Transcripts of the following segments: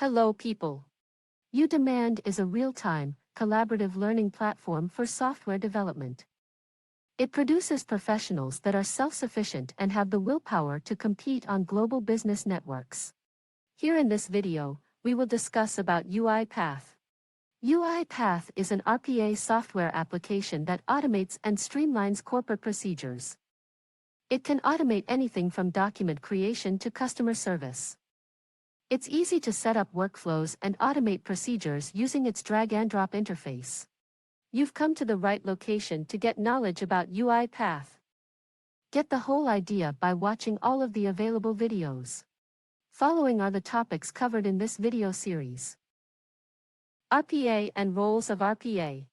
Hello people. uDemand is a real-time, collaborative learning platform for software development. It produces professionals that are self-sufficient and have the willpower to compete on global business networks. Here in this video, we will discuss about UIPath. UIPath is an RPA software application that automates and streamlines corporate procedures. It can automate anything from document creation to customer service. It's easy to set up workflows and automate procedures using its drag-and-drop interface. You've come to the right location to get knowledge about UIPath. Get the whole idea by watching all of the available videos. Following are the topics covered in this video series. RPA and roles of RPA.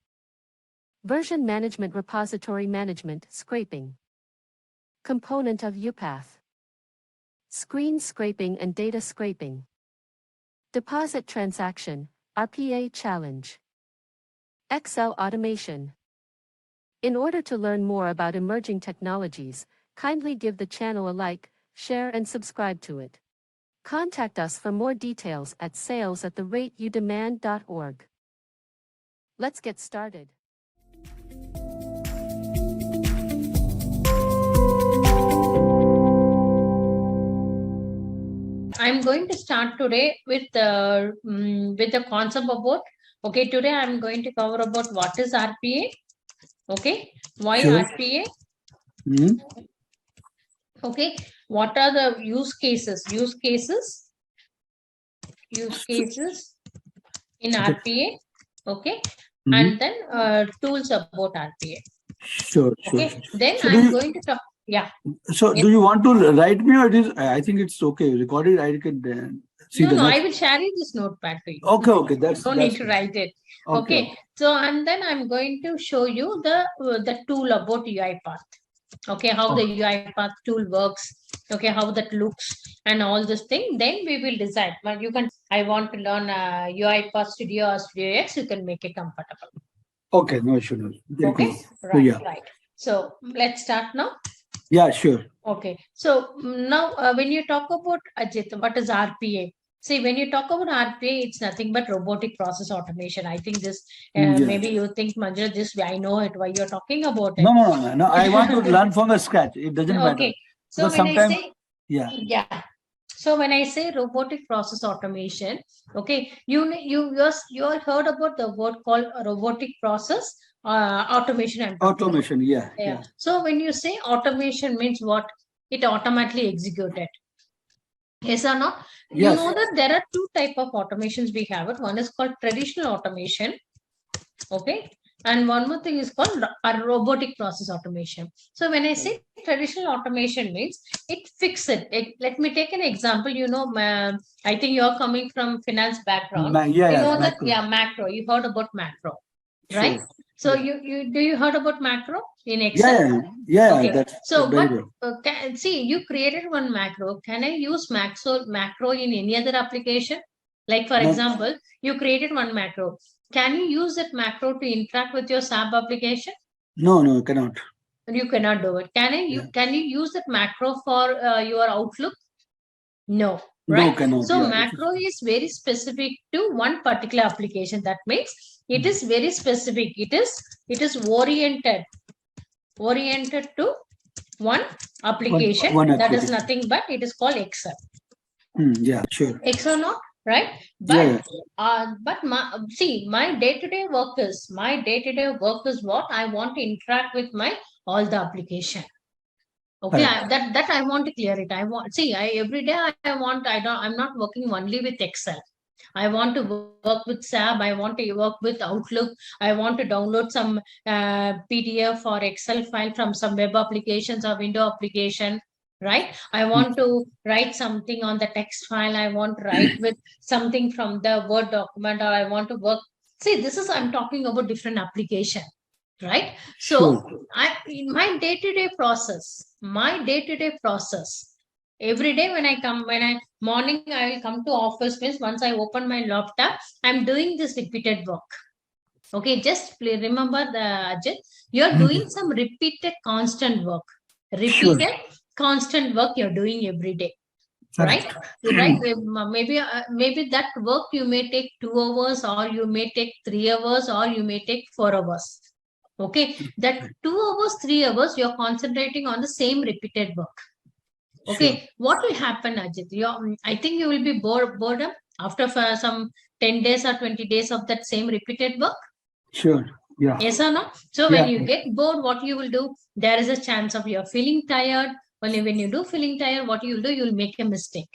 Version management, repository management, scraping. Component of UPath. Screen scraping and data scraping. Deposit transaction, RPA challenge. Excel automation. In order to learn more about emerging technologies, kindly give the channel a like, share and subscribe to it. Contact us for more details at sales@udemand.org. Let's get started. I'm going to start today with the concept about, today I'm going to cover about what is RPA, why Sure. RPA, Hmm. what are the use cases in RPA, and then tools about RPA. Sure. Then So I'm going to talk. Yeah. So do you want to write me, or it is? I think it's okay. Recorded. I can see No, I will share you this notepad to you. Okay. That's need to write it. Okay. So and then I'm going to show you the tool about UiPath. How the UiPath tool works. How that looks and all this thing. Then we will decide. But you can. I want to learn UiPath Studio or Studio X. You can make it comfortable. Okay. No issue. No. Okay. Right. Right. So let's start now. Yeah. Sure. Okay. So now when you talk about Ajit, what is RPA? See, when you talk about RPA, it's nothing but robotic process automation. I think this, maybe you think, Manjula, this, I know it, why you're talking about it. No. I want to learn from the scratch. It doesn't matter. Okay. So because when I say, yeah. So when I say robotic process automation, you all heard about the word called robotic process automation. Automation. Yeah. So when you say automation means what? It automatically executed. Yes or no? Yes. You know that there are two types of automations we have. One is called traditional automation. And one more thing is called robotic process automation. So when I say traditional automation means it fixes it. Let me take an example. I think you're coming from finance background. Macro. You heard about macro, right? Sure. So you heard about macro in Excel? Yeah. That's so very but see, you created one macro. Can I use macro in any other application? Like for example, you created one macro. Can you use that macro to interact with your SAP application? No, cannot. You cannot do it. Can you use that macro for your Outlook? No. Right? No, cannot. So macro is very specific to one particular application. That means it is very specific. It is oriented to one application. That is nothing but it is called Excel. Yeah, sure. Excel not, right? But my day-to-day work is what I want to interact with all the application. That I want to clear it. Every day I'm not working only with Excel. I want to work with SAP. I want to work with Outlook. I want to download some PDF or Excel file from some web applications or window application. Right? I want to write something on the text file. I want to write with something from the Word document, or I want to work. See, I'm talking about different application. Right? So in my day-to-day process, every day morning I will come to office means once I open my laptop, I'm doing this repeated work. Just remember Ajit, you're doing some repeated constant work. Constant work you're doing every day. right? Right? Maybe that work you may take 2 hours, or you may take 3 hours, or you may take 4 hours. Okay, that 2 hours, 3 hours, you're concentrating on the same repeated work. Okay, Sure. what will happen, Ajit? I think you will be bored up after some 10 days or 20 days of that same repeated work. Sure. Yeah. Yes or no? So Yeah. when you get bored, what you will do? There is a chance of you're feeling tired. Only when you do feeling tired, what you will do? You'll make a mistake.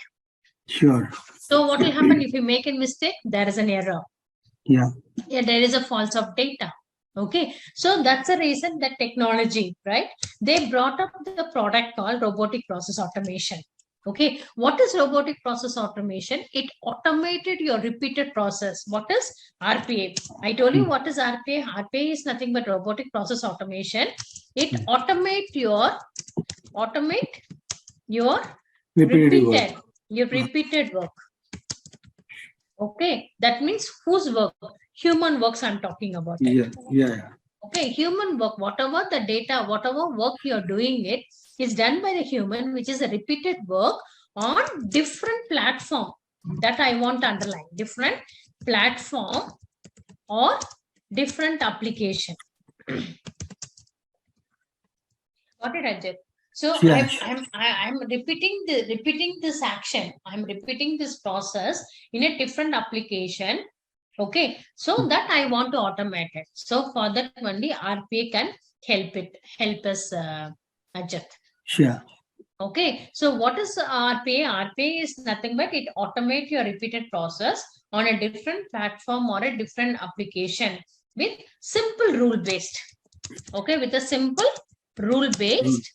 Sure. So what will happen if you make a mistake? There is an error. Yeah. Yeah, there is a false of data. Okay, so that's the reason that technology, right? They brought up the product called robotic process automation. Okay, what is robotic process automation? It automated your repeated process. What is RPA? I told you what is RPA. RPA is nothing but robotic process automation. It automate your repeated work. Okay, that means whose work? Human works I'm talking about it. Yeah. Okay, human work, whatever the data, whatever work you're doing, it is done by the human, which is a repeated work on different platform. That I want to underline. Different platform or different application. Got it, Ajit? So Yeah. I'm repeating this action. I'm repeating this process in a different application. Okay, so that I want to automate it. So for that only RPA can help us, Ajit. Sure. Okay, so what is RPA? RPA is nothing but it automate your repeated process on a different platform or a different application with simple rule based. Okay, with a simple rule based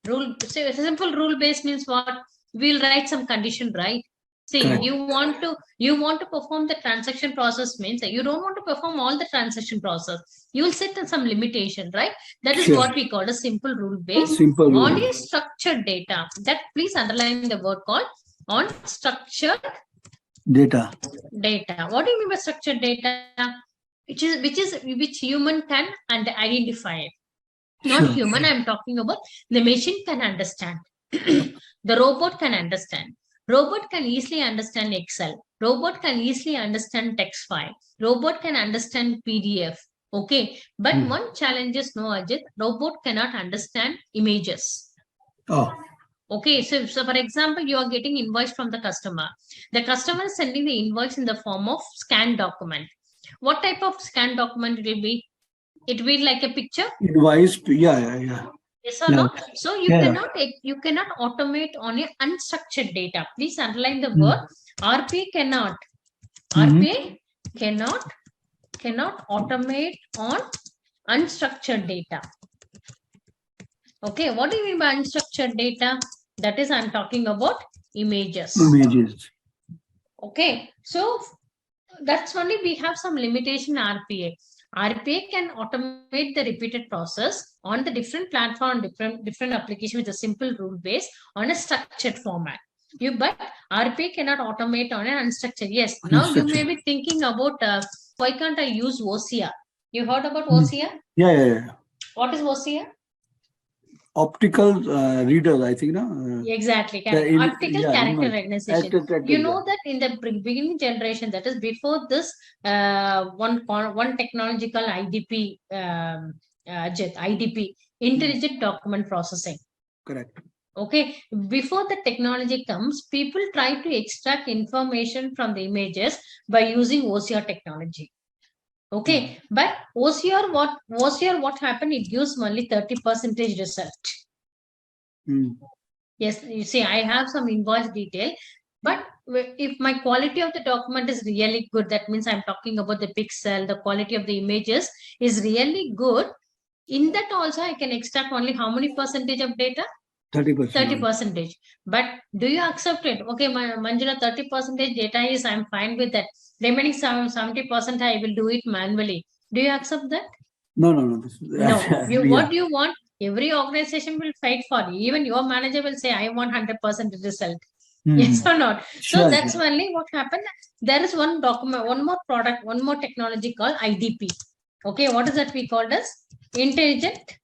so a simple rule based means what? We'll write some condition, right? See, Correct. you want to perform the transaction process means that you don't want to perform all the transaction process. You will set some limitation, right? That is what we call a simple rule based on a structured data. That please underline the word called on structured data. What do you mean by structured data? Which human can identify it. Not human, I'm talking about the machine can understand. The robot can understand. Robot can easily understand Excel. Robot can easily understand text file. Robot can understand PDF. Okay. But one challenge is, no, Ajit, robot cannot understand images. Oh. Okay. So for example, you are getting invoice from the customer. The customer is sending the invoice in the form of scanned document. What type of scanned document it will be? It will be like a picture? Invoice, yeah. Yes or no? So you cannot automate on a unstructured data. Please underline the word RPA cannot. RPA cannot automate on unstructured data. Okay, what do you mean by unstructured data? That is, I'm talking about images. Okay, so that's only we have some limitation RPA. RPA can automate the repeated process on the different platform, different application with a simple rule base on a structured format. But RPA cannot automate on an unstructured. Yes. Now you may be thinking about why can't I use OCR? You heard about OCR? Yeah. What is OCR? Optical reader, I think, no? Exactly. Optical character recognition. You know that in the beginning generation, that is before this one technology called IDP, IDP, intelligent document processing. Correct. Okay. Before the technology comes, people try to extract information from the images by using OCR technology. Okay, but OCR, what happened? It gives only 30% result. Yes, you see, I have some invoice detail, but if my quality of the document is really good, that means I'm talking about the pixel, the quality of the images is really good. In that also, I can extract only how many percentage of data? 30%. 30%. But do you accept it? Okay, Manjula, 30% data is, I'm fine with that. Remaining 70%, I will do it manually. Do you accept that? No. No. What do you want? Every organization will fight for you. Even your manager will say, I want 100% result. Yes or not? So that's only what happened. There is one document, one more product, one more technology called IDP. Okay, what is that we called as? Intelligent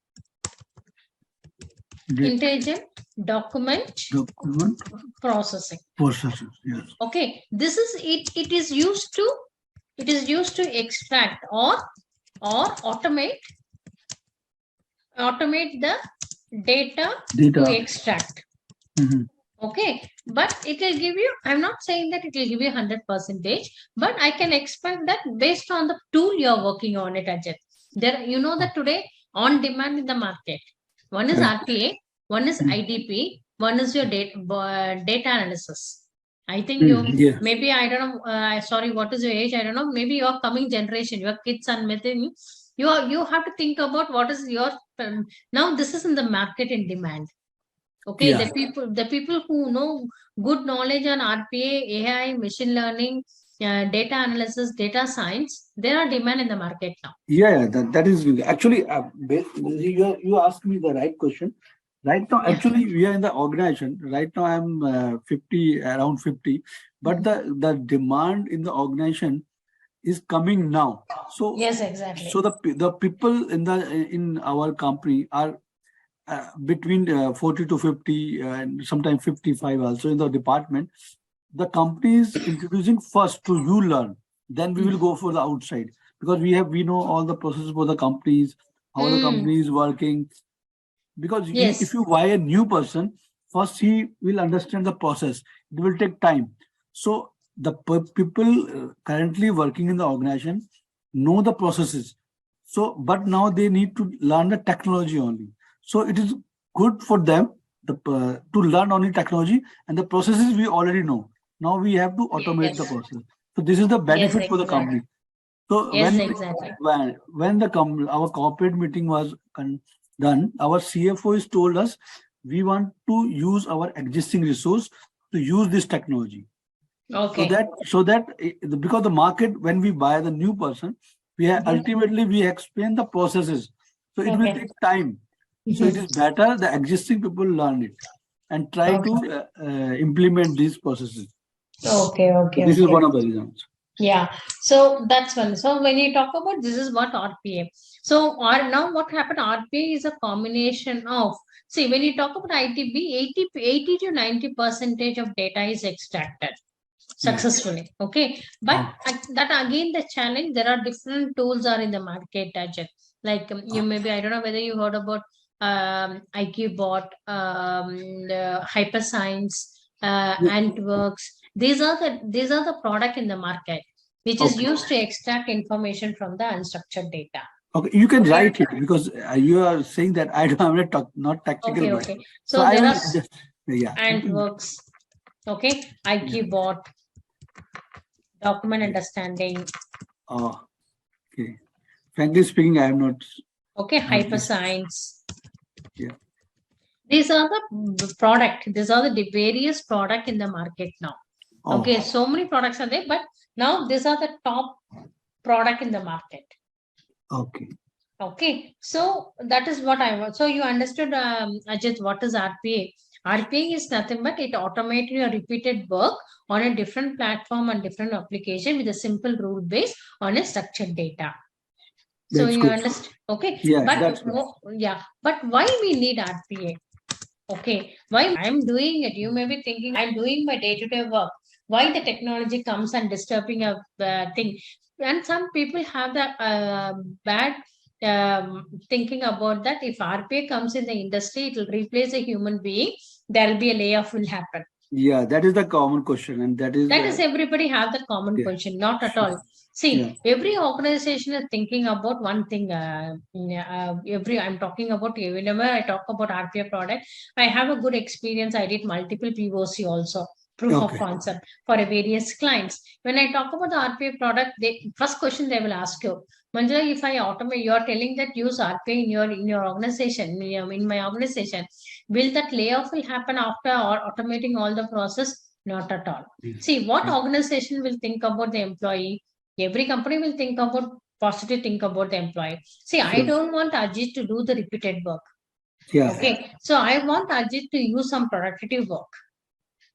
intelligent document processing. Yes. Okay, this is it. It is used to extract or automate the data to extract. Okay, but it will give you, I'm not saying that it will give you 100%, but I can expect that based on the tool you're working on it, Ajit. There, you know that today on demand in the market, one is RPA, one is IDP, one is your data analysis. I think you, maybe, I don't know, sorry, what is your age? I don't know. Maybe your coming generation, your kids and within you have to think about what is your, now this is in the market in demand. Okay, the people who know good knowledge on RPA, AI, machine learning, data analysis, data science, there are demand in the market now. Yeah, that is actually you asked me the right question. Right now, actually, we are in the organization. Right now, I'm 50, around 50, but the demand in the organization is coming now. So yes, exactly. So the people in our company are between 40 to 50 and sometimes 55 also in the department. The company is introducing first to you learn, then we will go for the outside, because we know all the processes for the companies, how the company is working. Because if you buy a new person, first he will understand the process. It will take time. So the people currently working in the organization know the processes. So, but now they need to learn the technology only. So it is good for them to learn only technology, and the processes we already know. Now we have to automate the process. So this is the benefit for the company. So when our corporate meeting was done, our CFO has told us we want to use our existing resource to use this technology. Okay. So that because the market, when we buy the new person, ultimately we explain the processes. So it will take time. So it is better the existing people learn it and try to implement these processes. Okay. So this is one of the reasons. Yeah, so that's one. So when you talk about, this is what RPA. So now what happened? RPA is a combination of, see, when you talk about ITB, 80 to 90% of data is extracted successfully. Okay, but that again the challenge. There are different tools are in the market, Ajit. Like you maybe, I don't know whether you heard about IQ bot, Hyperscience, Antworks. These are the product in the market which is used to extract information from the unstructured data. Okay, you can write it, because you are saying that I'm not technical. Okay. So there are Antworks. Okay, IQ bot, document understanding. Oh, okay. Frankly speaking, I am not. Okay, Hyperscience. Yeah. These are the product. These are the various product in the market now. Okay, so many products are there, but now these are the top product in the market. Okay, so that is what I want. So you understood, Ajit, what is RPA? RPA is nothing but it automates your repeated work on a different platform and different application with a simple rule base on a structured data. So you understand? Okay. Yeah, but why we need RPA? Okay, why I'm doing it? You may be thinking I'm doing my day-to-day work. Why the technology comes and disturbing a thing? And some people have that bad thinking about that. If RPA comes in the industry, it will replace a human being. There will be a layoff will happen. Yeah, that is the common question, and that is everybody have the common question. Not at all. See, every organization is thinking about one thing. I'm talking about, whenever I talk about RPA product, I have a good experience. I did multiple POC also, proof of concept for various clients. When I talk about the RPA product, first question they will ask you, Manjula, if I automate, you are telling that use RPA in your organization, in my organization, will that layoff will happen after or automating all the process? Not at all. See, what organization will think about the employee? Every company will think about positive, think about the employee. See, I don't want Ajit to do the repeated work. Okay, so I want Ajit to use some productive work.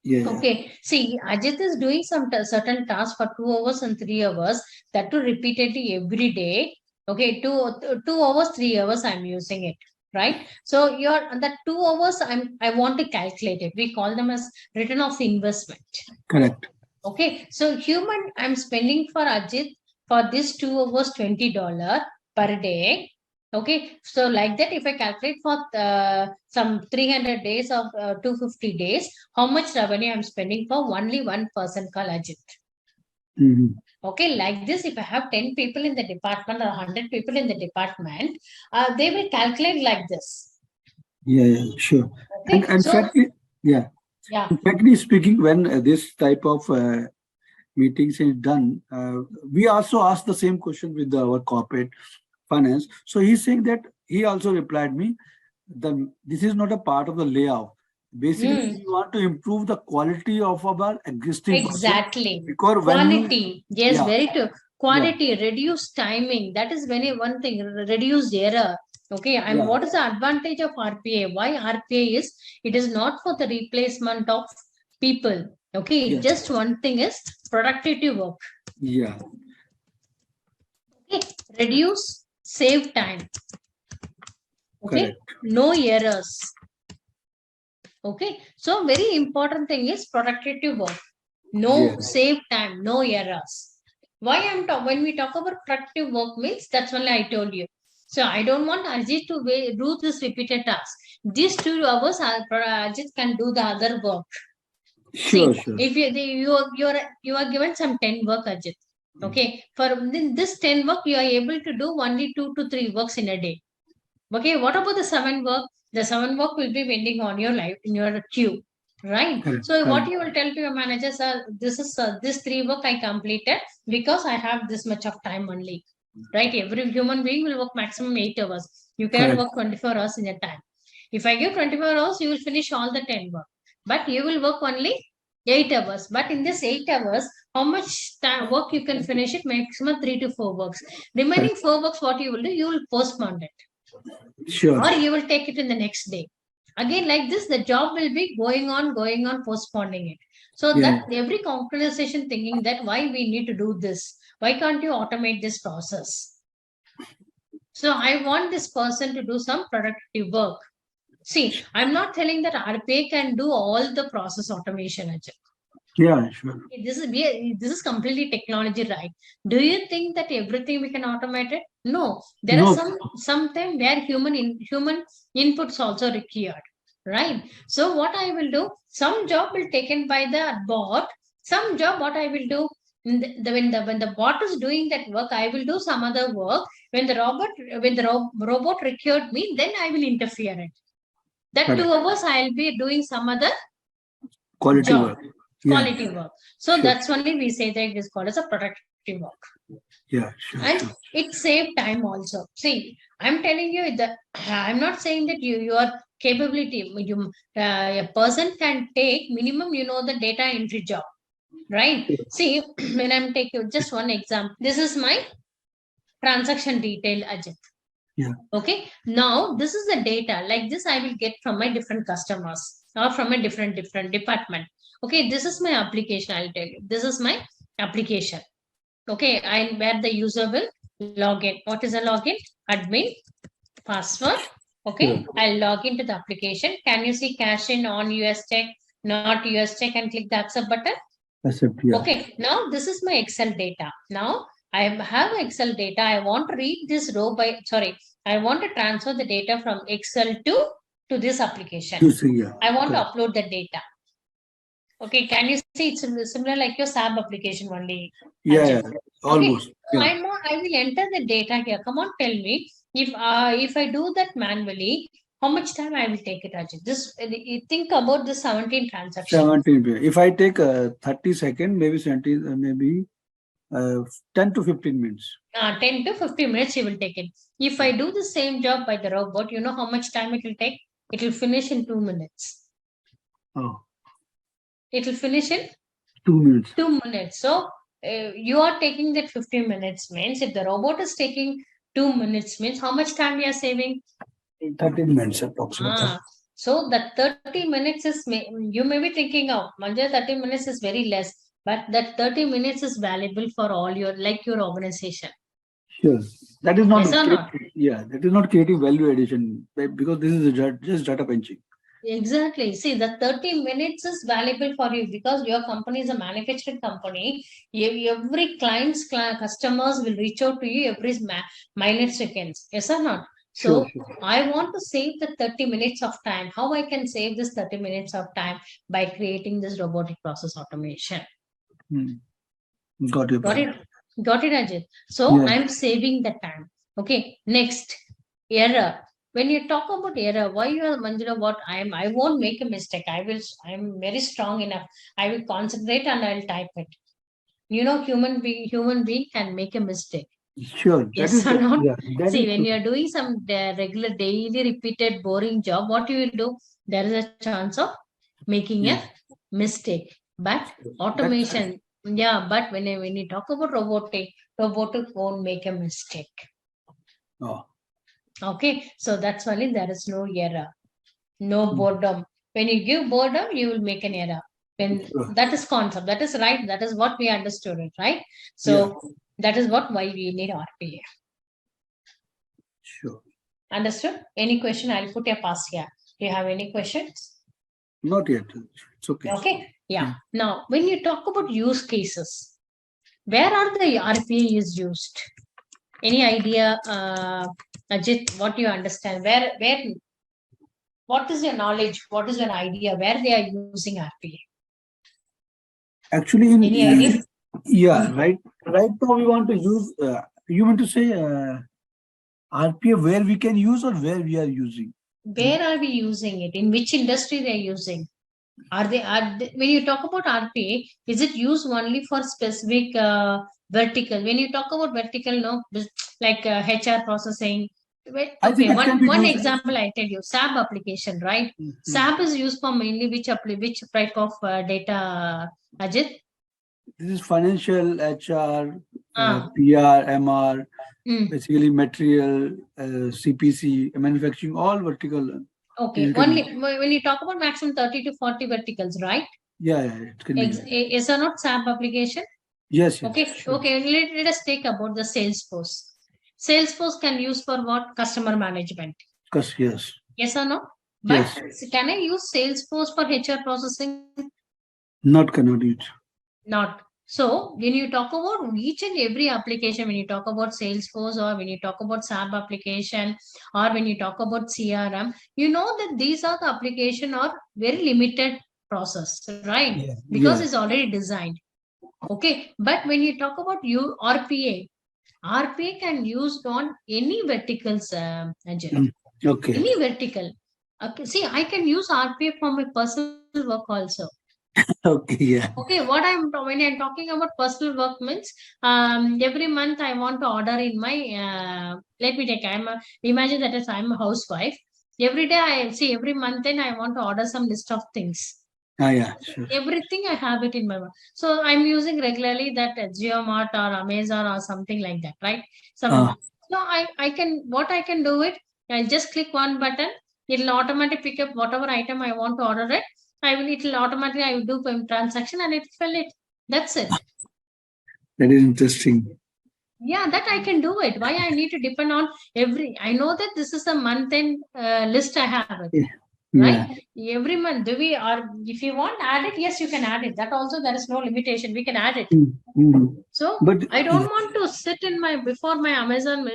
Okay, see, Ajit is doing some certain tasks for 2 hours and 3 hours, that to repeatedly every day. Okay, 2 hours, 3 hours, I'm using it. right? So you're the 2 hours I want to calculate it. We call them as return of investment. Correct. Okay, so human I'm spending for Ajit for this 2 hours $20 per day. Okay, so like that, if I calculate for some 300 days of 250 days, how much revenue I'm spending for only one person called Ajit. Okay, like this, if I have 10 people in the department or 100 people in the department, they will calculate like this. Yeah, sure. Okay, And so frankly, yeah. Frankly speaking, when this type of meetings is done, we also ask the same question with our corporate finance. So he's saying that he also replied me, this is not a part of the layoff. Basically, we want to improve the quality of our existing exactly because quality, yes, yeah, very true. Quality, reduce timing. That is very one thing. Reduce error. Okay, and what is the advantage of RPA? Why RPA is? It is not for the replacement of people. Okay, just one thing is productivity work. Yeah. Okay, reduce, save time. Okay, Correct. no errors. Okay, so very important thing is productivity work. No, save time, no errors. Why I'm talking when we talk about productive work means that's only I told you. So I don't want Ajit to do this repeated task. These 2 hours, Ajit can do the other work. Sure, See, sure. if you are given some 10 work, Ajit. Okay, for this 10 work, you are able to do only 2 to 3 works in a day. Okay, what about the 7 work? The 7 work will be pending on your life in your queue, right? So what you will tell to your manager, sir, this is this 3 work I completed because I have this much of time only, right? Every human being will work maximum 8 hours. You cannot work 24 hours in a time. If I give 24 hours, you will finish all the 10 work, but you will work only 8 hours. But in this 8 hours, how much time work you can finish it? Maximum 3 to 4 works. Remaining 4 works, what you will do? You will postpone it. Sure. Or you will take it in the next day. Again, like this, the job will be going on, postponing it. So that every conversation thinking that why we need to do this? Why can't you automate this process? So I want this person to do some productive work. See, I'm not telling that RPA can do all the process automation, Ajay. Yeah, sure. This is completely technology, right? Do you think that everything we can automate it? No, there are sometimes where human inputs also required, right? So what I will do, some job will taken by the bot, some job what I will do when the bot is doing that work, I will do some other work. When the robot required me, then I will interfere it. That 2 hours I'll be doing some other quality job. work. Quality work. So that's only we say that it is called as a productive work. Yeah, sure. And it saves time also. See, I'm telling you that I'm not saying that your capability, a person can take minimum, the data entry job, right? See, when I'm taking just one example, this is my transaction detail, Ajit. Yeah. Okay. Now this is the data like this I will get from my different customers or from a different department. Okay, this is my application. I'll tell you. This is my application. Okay, and where the user will log in. What is a login? Admin, password. Okay, I'll log into the application. Can you see cash in on US check, not US check, and click the accept button? Accept, yeah. Okay, now this is my Excel data. Now I have Excel data. I want to read this row by, I want to transfer the data from Excel to this application. I want to upload the data. Okay, can you see it's similar like your SAP application only? Yeah, almost. Okay. So I will enter the data here. Come on, tell me if I do that manually, how much time I will take it, Ajit? Think about the 17 transactions. 17. If I take 30 seconds, maybe 17, maybe 10 to 15 minutes. 10 to 15 minutes you will take it. If I do the same job by the robot, you know how much time it will take? It will finish in 2 minutes. Oh. It will finish in 2 minutes. 2 minutes. So you are taking that 15 minutes means if the robot is taking 2 minutes means how much time we are saving? 30 minutes approximately. So that 30 minutes is, you may be thinking, oh, Manja, 30 minutes is very less, but that 30 minutes is valuable for all your organization. Sure. That is not, yes or not? Yeah, that is not creating value addition because this is just data punching. Exactly. See, the 30 minutes is valuable for you because your company is a manufacturing company. Every customers will reach out to you every minute seconds. Yes or not? Sure, So sure. I want to save the 30 minutes of time. How I can save this 30 minutes of time? By creating this robotic process automation. Hmm. Got your Got point. it? Got it, Ajit. So Yeah. I'm saving the time. Okay. Next, error. When you talk about error, why you are Manjula? What I won't make a mistake. I'm very strong enough. I will concentrate and I'll type it. You know, human being can make a mistake. Sure. That Yes is or not? yeah. That See, is when true. you're doing some regular, daily repeated, boring job, what you will do? There is a chance of making a Yeah. mistake. But That's automation, yeah, but when you talk about robotic won't make a mistake. oh. Okay, so that's why there is no error, no Hmm. boredom. When you give boredom, you will make an error. When Sure. that is concept, that is right, that is what we understood it, right? Yeah. So that is what why we need RPA. Sure. Understood? Any question? I'll put a pass here. Do you have any questions? Not yet. It's okay. Okay. Yeah. Yeah. Now, when you talk about use cases, where are the RPA is used? Any idea, Ajit? What you understand? What is your knowledge? What is your idea? Where they are using RPA? Actually, Any idea? yeah, right now we want to use. You want to say RPA where we can use or where we are using? Where are we using it? In which industry they are using? When you talk about RPA, is it used only for specific vertical? When you talk about vertical, no, like HR processing. I think Okay, it can be one used. example I tell you, SAP application, right? Mhm. SAP is used for mainly which type of data, Ajit? This is financial, HR, Ah, PR, MR, mm. basically material, CPC, manufacturing, all vertical. Okay, It can be. only when you talk about maximum 30 to 40 verticals, right? Yeah, yeah, it can be used. Is there not SAP application? Yes, yes, Okay, sure. okay. Let us take about the Salesforce. Salesforce can use for what? Customer management. Yes, Yes or no? But yes, can I use Salesforce for HR processing? cannot use. Not. So when you talk about each and every application, when you talk about Salesforce or when you talk about SAP application or when you talk about CRM, you know that these are the application or very limited process, right? Yeah, Because yeah. it's already designed. Okay. But when you talk about RPA, RPA can used on any verticals, Ajit. Mm. Okay, Any vertical. Okay. See, I can use RPA for my personal work also. okay, yeah, Okay, when I'm talking about personal work means every month I want to order in my let me take imagine that as I'm a housewife. Every day I see every month then I want to order some list of things. yeah, sure. Everything I have it in my mind. So I'm using regularly that GeoMart or Amazon or something like that, right? Uh, So I can what I can do it. I'll just click one button. It'll automatically pick up whatever item I want to order it. It'll automatically I will do a transaction and it fill it. That's it. that is interesting. Yeah, that I can do it. Why I need to depend on every? I know that this is a month end list I have it. Yeah, Right? yeah. Every month, do we or if you want add it, yes, you can add it. That also there is no limitation. We can add it. Mm, mm. So But I don't want to sit in my before my Amazon,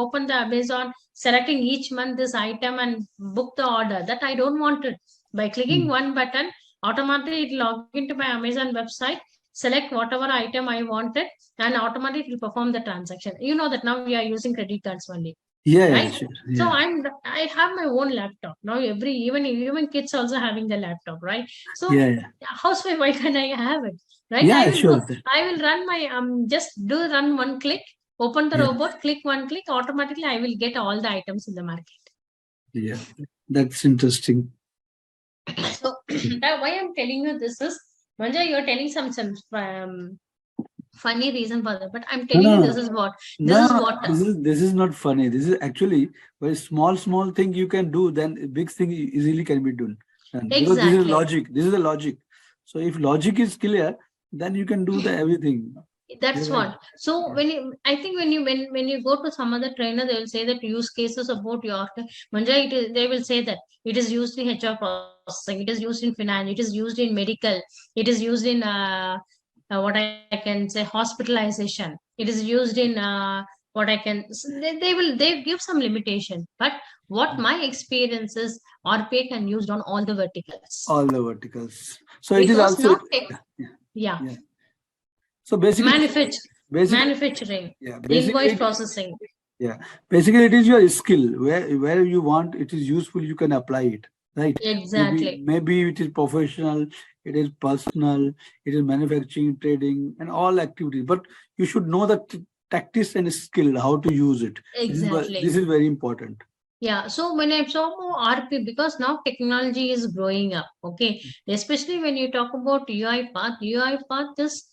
open the Amazon, selecting each month this item and book the order. That I don't want it. By clicking mm, one button, automatically it log into my Amazon website, select whatever item I wanted, and automatically it will perform the transaction. You know that now we are using credit cards only, yeah, yeah, right? sure, So yeah, I have my own laptop now. Even kids also having the laptop, right? So yeah, yeah, housewife, why can't I have it? Right? yeah, sure. I will run my just do run one click, open the Yeah, robot, click one click, automatically I will get all the items in the market. yeah. That's interesting. So that why I'm telling you this is Manja, you're telling some funny reason for that, but I'm No, telling no, you no. this is No, what this is not funny. This is actually very small thing you can do. Then a big thing easily can be done because this is exactly. logic. This is the logic. So if logic is clear, then you can do the everything. That's You're right. what. So when I think when you go to some other trainer, they will say that use cases about your Manja. They will say that it is used in HR processing, it is used in finance, it is used in medical, it is used in what I can say hospitalization. It is used in what I can. They give some limitation, but what my experience is, RPA can used on all the verticals All the verticals. So it is because also, now yeah. yeah, Yeah. So basically, basically, manufacturing, yeah, invoice basically, processing. yeah, basically it is your skill. Where you want it is useful, you can apply it, right? Exactly. Maybe it is professional, it is personal, it is manufacturing, trading, and all activities. But you should know the tactics and skill how to use it. Exactly. This is very important. Yeah. So when I saw more RP, because now technology is growing up, okay, especially when you talk about UiPath, UiPath is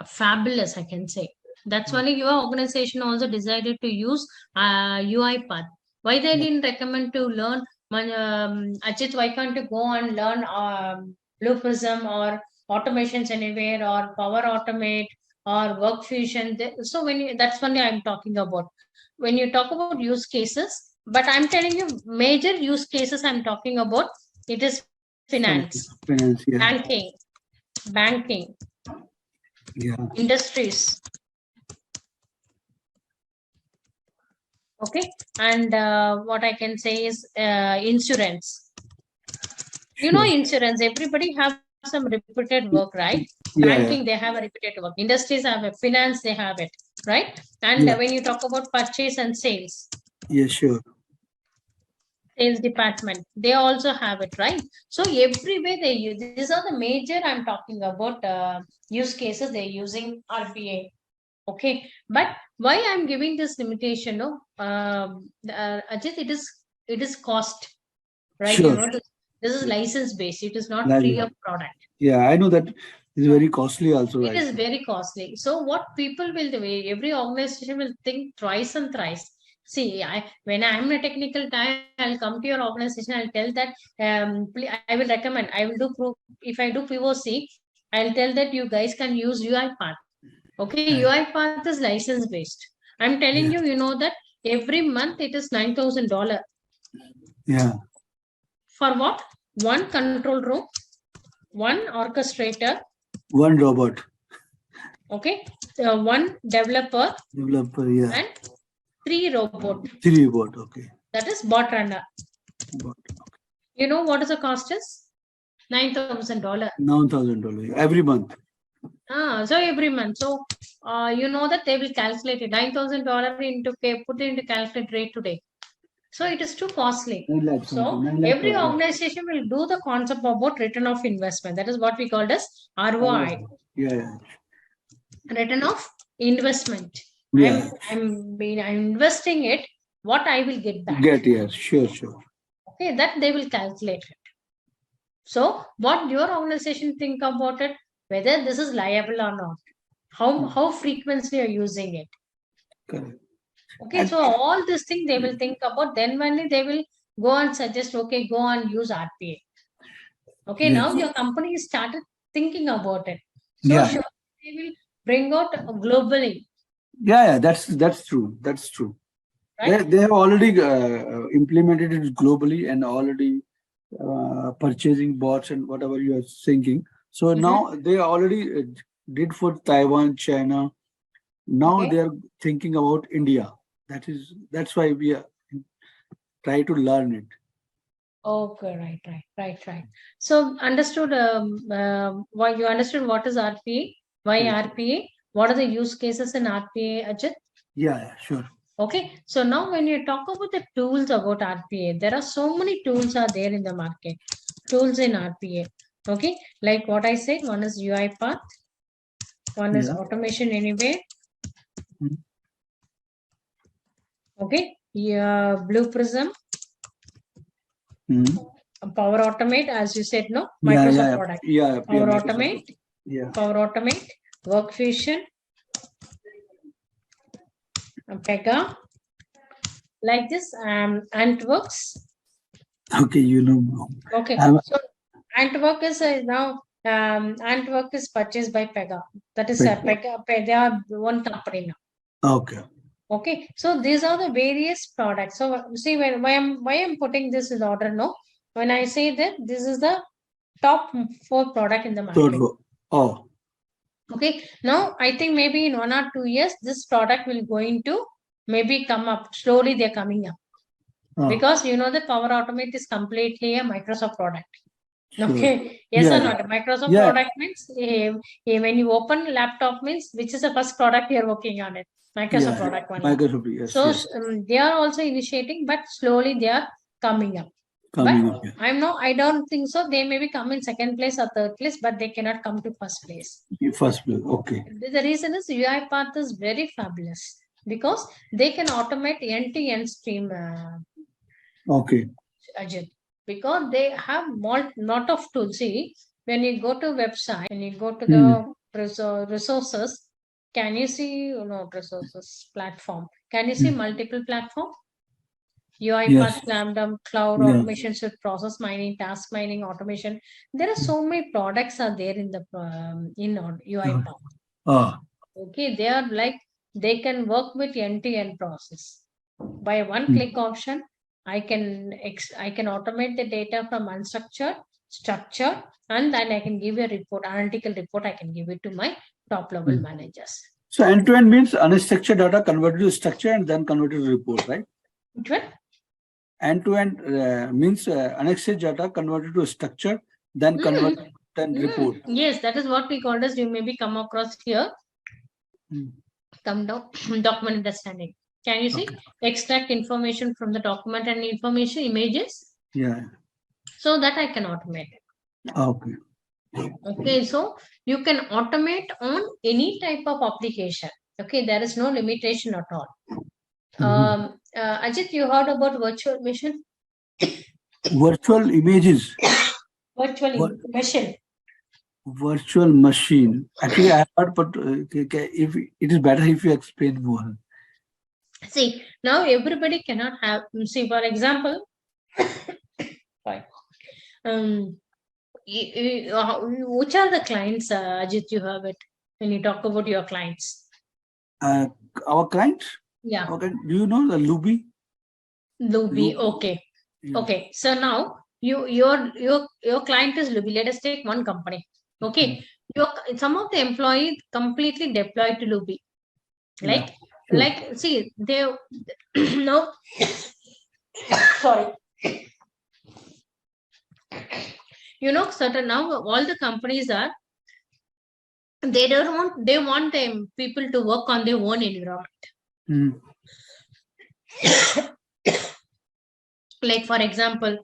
fabulous, I can say. That's why your organization also decided to use UiPath. Why they Yeah. didn't recommend to learn, Ajit, why can't you go and learn Blue Prism or automations anywhere or Power Automate or Work Fusion? So that's only I'm talking about. When you talk about use cases, but I'm telling you major use cases I'm talking about, it is finance, Finance, yeah, banking, yeah, industries, okay, and what I can say is insurance. sure. Insurance, everybody have some repeated work, right? Yeah, Banking, yeah, they have a repeated work. Industries have it, finance, they have it, right? And yeah, when you talk about purchase and yeah, sure. sales department, they also have it, right? So everywhere they use, these are the major I'm talking about use cases they're using RPA. Okay, but why I'm giving this limitation? No, Ajit, it is cost, right? Sure. This is license based. It is not free Like, of product. yeah, I know that is very costly also It right is now. very costly. So what people will do, every organization will think twice and thrice. See, when I'm a technical guy, I'll come to your organization, I'll tell that I will recommend, I will do if I do POC, I'll tell that you guys can use UiPath. Okay, Right. UiPath is license based. I'm telling Yeah, you know that every month it is $9,000. yeah. For what? One control room, one orchestrator, One robot okay, one developer, developer, yeah. and three robot. Three robot, okay. That is bot runner. Bot. You know what is the cost is? $9,000. $9,000 every month. So every month. So you know that they will calculate it. $9,000 into put into calculate rate today. So it is too costly. 9 lakh something. So 9 lakh every per year. organization will do the concept about return of investment. That is what we call as ROI, Yeah, yeah. return of investment. Yeah. I'm investing it. What I will get back. Get, yeah, sure, sure. Okay, that they will calculate it. So what your organization think about it? Whether this is liable or not? How frequently you're using it? Correct. Okay, And so all this thing they will think about. Then only they will go and suggest. Okay, go and use RPA. Okay, yes. now your company started thinking about it. So Yeah, sure, they will bring out globally, yeah, yeah, that's true. That's true. right? They have already implemented it globally and already purchasing bots and whatever you are thinking. So Mhm. now they already did for Taiwan, China. Now Okay. they are thinking about India. That's why we are try to learn it. Okay, right. So understood. Why you understood what is RPA? Why Yes. RPA? What are the use cases in RPA, Ajit? Yeah, yeah, sure. Okay. So now when you talk about the tools about RPA, there are so many tools are there in the market. Tools in RPA. Okay. Like what I said, one is UiPath, one is Yeah. Automation Anywhere. Mm. Okay. Yeah, Blue Prism, Mm. Power Automate, as you said, no, Yeah, Microsoft yeah, product. yeah, yeah, Power Microsoft. Automate, Yeah. Power Automate, Work Fusion, Pega, like this, Antworks. Okay, you know. Okay, I'm, so Antwork is now Antwork is purchased by Pega. That is Pega. Pega. They are one company now. Okay. Okay, so these are the various products. So see, why I'm putting this in order, no? When I say that this is the top 4 product in the market. Third row. Oh. Okay, now I think maybe in 1 or 2 years, this product will going to maybe come up. Slowly they're coming up. Because you know the Power Automate is completely a Microsoft product. Sure. Okay, yes or not? Microsoft product means when you open laptop means which is the first product you're working on it. Microsoft product one. Microsoft, yes. So they are also initiating, but slowly they are coming up. I don't think so. They maybe come in second place or third place, but they cannot come to first place. First place, okay. The reason is UiPath is very fabulous because they can automate end-to-end stream. Okay. Ajit, because they have lot of tools. See, when you go to website, when you go to the resources, can you see resources platform? Can you see multiple platform? UiPath, Lambda, cloud automation, process mining, task mining, automation. There are so many products are there in the UiPath. Okay, they are like they can work with end-to-end process. By one click option, I can automate the data from unstructured, structured, and then I can give a report, analytical report. I can give it to my top level managers. So end-to-end means unstructured data converted to structure and then converted to report, right? End-to-end means unstructured data converted to structure, then converted then report. Yes, that is what we call as you maybe come across here. Come down document understanding. Can you see? Extract information from the document and information images. Yeah. So that I can automate it. Okay. Okay, so you can automate on any type of application. Okay, there is no limitation at all. Ajit, you heard about virtual machine? Virtual images. Virtual machine. Virtual machine. Actually, I heard, but if it is better if you explain more. See, now everybody cannot have. See, for example, which are the clients, Ajit, you have it when you talk about your clients? Our clients? Yeah. Okay. Do you know the Luby? Luby. Okay. Yeah. Okay. So now your client is Luby. Let us take one company. Okay. Some of the employees completely deployed to Luby. Like see they no sorry. Certain now all the companies are they want them people to work on their own environment. Like for example,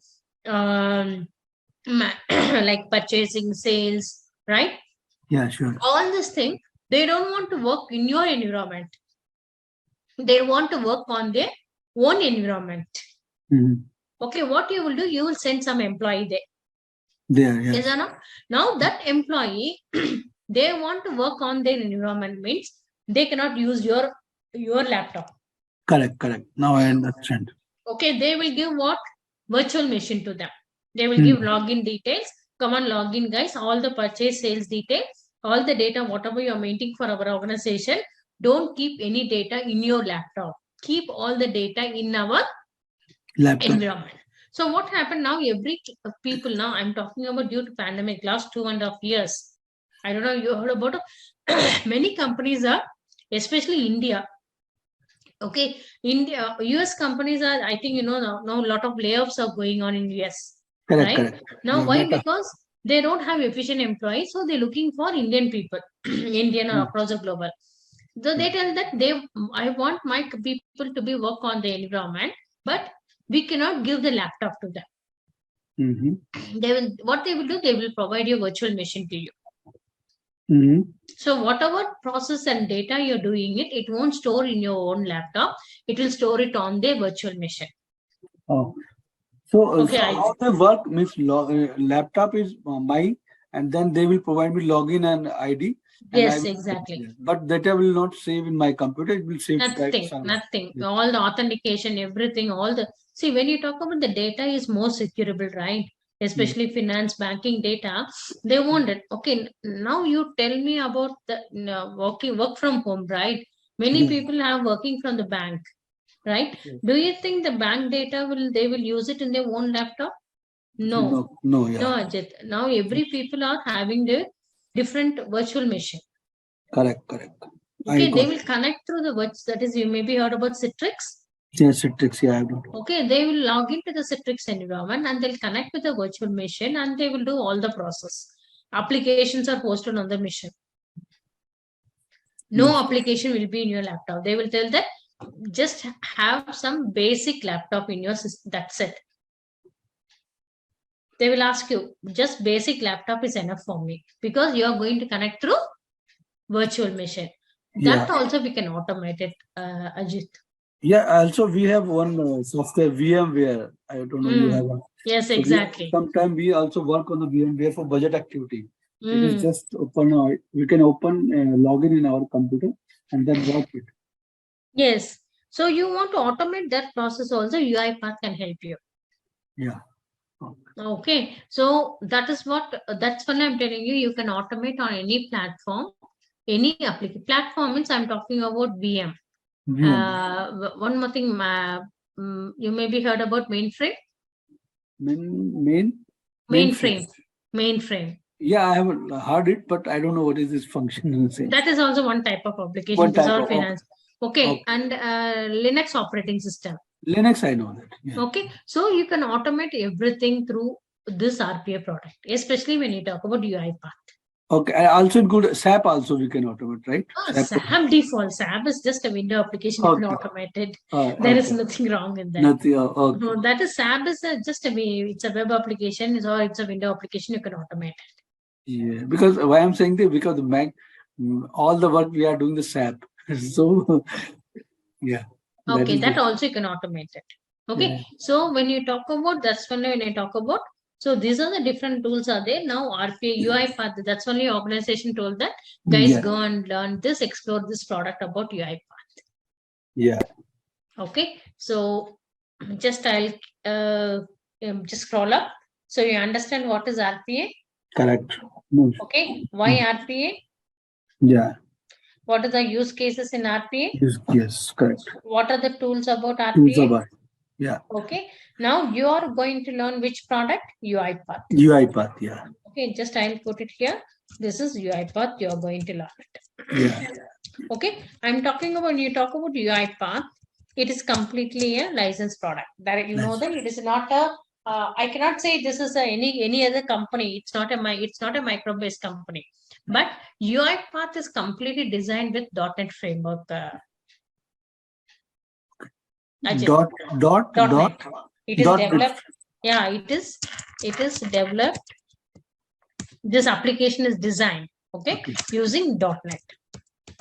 like purchasing, sales, right? Yeah, sure. All this thing, they don't want to work in your environment. They want to work on their own environment. Okay, what you will do, you will send some employee there. There, yes. Now that employee, they want to work on their environment means they cannot use your laptop. Correct. Now I understand. Okay, they will give what? Virtual machine to them. They will give login details. Come on, login guys, all the purchase sales details, all the data, whatever you're maintaining for our organization, don't keep any data in your laptop. Keep all the data in our laptop environment. So what happened now? Every people now, I'm talking about due to pandemic, last 2.5 years. I don't know, you heard about it. Many companies are, especially India. Okay, India, US companies are, I think, now a lot of layoffs are going on in US. Correct. Now, why? Because they don't have efficient employees, so they're looking for Indian people, Indian or across the global. So they tell that I want my people to be work on the environment, but we cannot give the laptop to them. What they will do, they will provide you a virtual machine to you. So whatever process and data you're doing it won't store in your own laptop. It will store it on the virtual machine. Oh, so how they work means laptop is mine, and then they will provide me login and ID. Yes, exactly. But data will not save in my computer. It will save nothing. Yeah. All the authentication, everything, see when you talk about the data is more securable, right? especially finance, banking data. They want it. Okay, now you tell me about the work from home, right? Many people are working from the bank, right? Do you think the bank data they will use it in their own laptop? No, no, no, Ajit. Now every people are having the different virtual machine. Correct. Okay, they will connect through the virtual. That is, you maybe heard about Citrix. Yes, Citrix. Yeah, I don't know. Okay, they will log into the Citrix environment and they'll connect with the virtual machine and they will do all the process. Applications are hosted on the machine. No application will be in your laptop. They will tell that just have some basic laptop in your system. That's it. They will ask you, just basic laptop is enough for me because you are going to connect through virtual machine. That also we can automate it, Ajit. Yeah, also we have one software VMware. I don't know you have one. Yes, So exactly. sometimes we also work on the VMware for budget activity. It is just open. We can open login in our computer and then work it. Yes. So you want to automate that process also, UiPath can help you. Yeah. Okay. So that's what I'm telling you. You can automate on any platform, any application. Platform means I'm talking about VM. One more thing, you maybe heard about mainframe. Mainframe. Yeah, I haven't heard it, but I don't know what is this function. That is also one type of application. Finance. Okay. And Linux operating system. Linux, I know that. Yeah. Okay. So you can automate everything through this RPA product, especially when you talk about UiPath. Okay. And also include SAP also we can automate, right? SAP default. SAP is just a window application. You can automate it. There is nothing wrong in that. Nothing. No, that is SAP is just it's a web application or it's a window application. You can automate it. Yeah, because why I'm saying that because the Mac, all the work we are doing the SAP. So yeah. Okay, that also you can automate it. Okay. Yeah. So when you talk about, that's when I talk about. So these are the different tools are there. Now RPA, UiPath, that's only organization told that guys go and learn this, explore this product about UiPath. Yeah. Okay. So just I'll just scroll up. So you understand what is RPA? Correct. Okay. Why RPA? Yeah. What are the use cases in RPA? Yes, correct. What are the tools about RPA? Yeah. Okay. Now you are going to learn which product? UiPath. UiPath, yeah. Okay, just I'll put it here. This is UiPath. You are going to learn it. Yeah. Okay. I'm talking about, when you talk about UiPath, it is completely a licensed product. That you know that it is not a. I cannot say this is any other company. It's not a micro-based company. But UiPath is completely designed with .NET framework. .NET. It is developed. Yeah, it is developed. This application is designed, okay. Using .NET.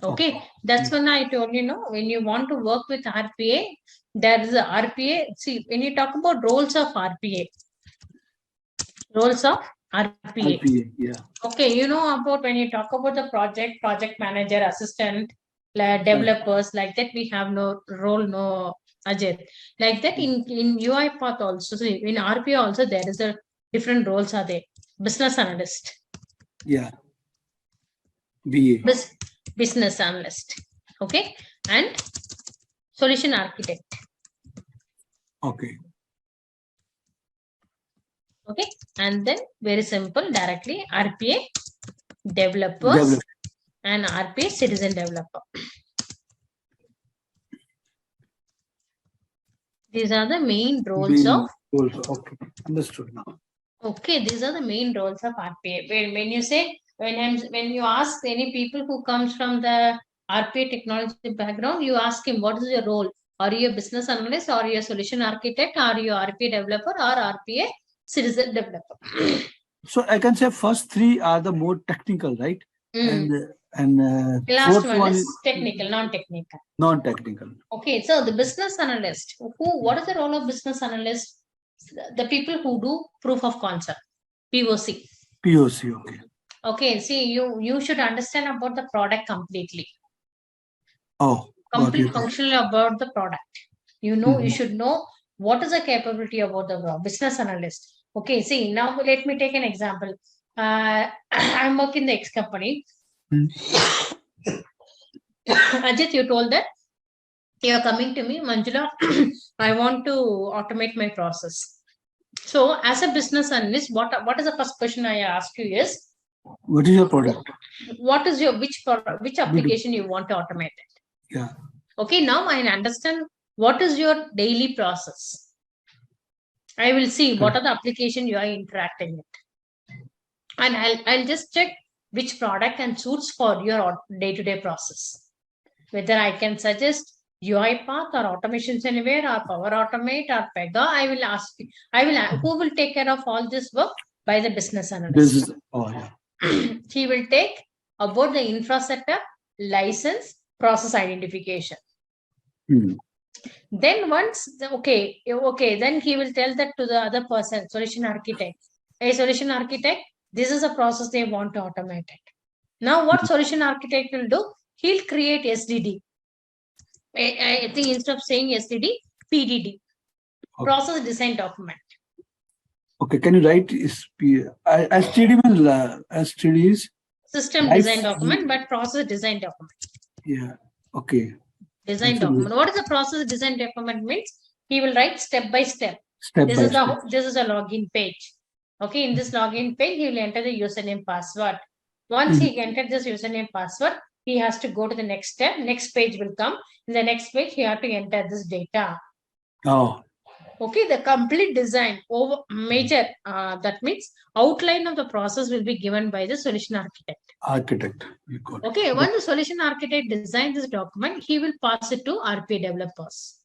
Okay, that's when I told you, when you want to work with RPA, there is a RPA. See, when you talk about roles of RPA. Yeah. Okay, you know about when you talk about the project manager, assistant, developers, like that, we have no role, no Ajit. Like that in UiPath also, so in RPA also there is a different roles are there. Business analyst. Yeah. BA. Business analyst. Okay. And solution architect. Okay. Okay. And then very simple, directly RPA developers and RPA citizen developer. These are the main roles of. Okay, understood now. Okay, these are the main roles of RPA. When you say, when you ask any people who comes from the RPA technology background, you ask him, what is your role? Are you a business analyst? Are you a solution architect? Are you RPA developer or RPA citizen developer? So I can say first three are the more technical, right? And last one is technical, non-technical. Non-technical. Okay, so the business analyst, what is the role of business analyst? The people who do proof of concept, POC. POC, okay. Okay, see, you should understand about the product completely. Oh, complete functional about the product. You should know what is the capability about the business analyst. Okay, see, now let me take an example. I'm working in the X company. Ajit, you told that you're coming to me, Manjula, I want to automate my process. So as a business analyst, what is the first question I ask you is, what is your product? What is your, which application you want to automate it? Yeah. Okay, now I understand what is your daily process. I will see what are the application you are interacting with. And I'll just check which product and suits for your day-to-day process. Whether I can suggest UiPath or Automations Anywhere or Power Automate or Pega, I will ask, who will take care of all this work? By the business analyst. He will take about the infra setup, license, process identification. Then once, okay, then he will tell that to the other person, solution architect. Hey, solution architect, this is a process they want to automate it. Now, what solution architect will do? He'll create SDD. I think instead of saying SDD, PDD, process design document. Okay, can you write STD means STD is system design document, but process design document. Yeah. Okay. Design document. What is the process design document means? He will write step by step. This is a login page. Okay, in this login page, he will enter the username password. Once he entered this username password, he has to go to the next step. Next page will come. In the next page, he has to enter this data. Oh. Okay, the complete design over major, that means outline of the process will be given by the solution architect. Okay, when the solution architect designs this document, he will pass it to RPA developers.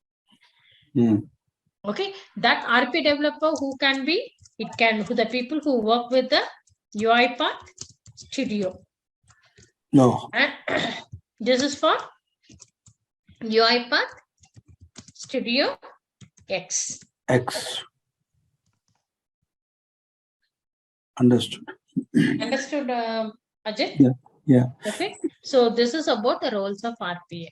Okay, that RPA developer who can be, the people who work with the UiPath Studio. No. And this is for UiPath Studio X. Understood. Understood, Ajit? Yeah. Okay. So this is about the roles of RPA.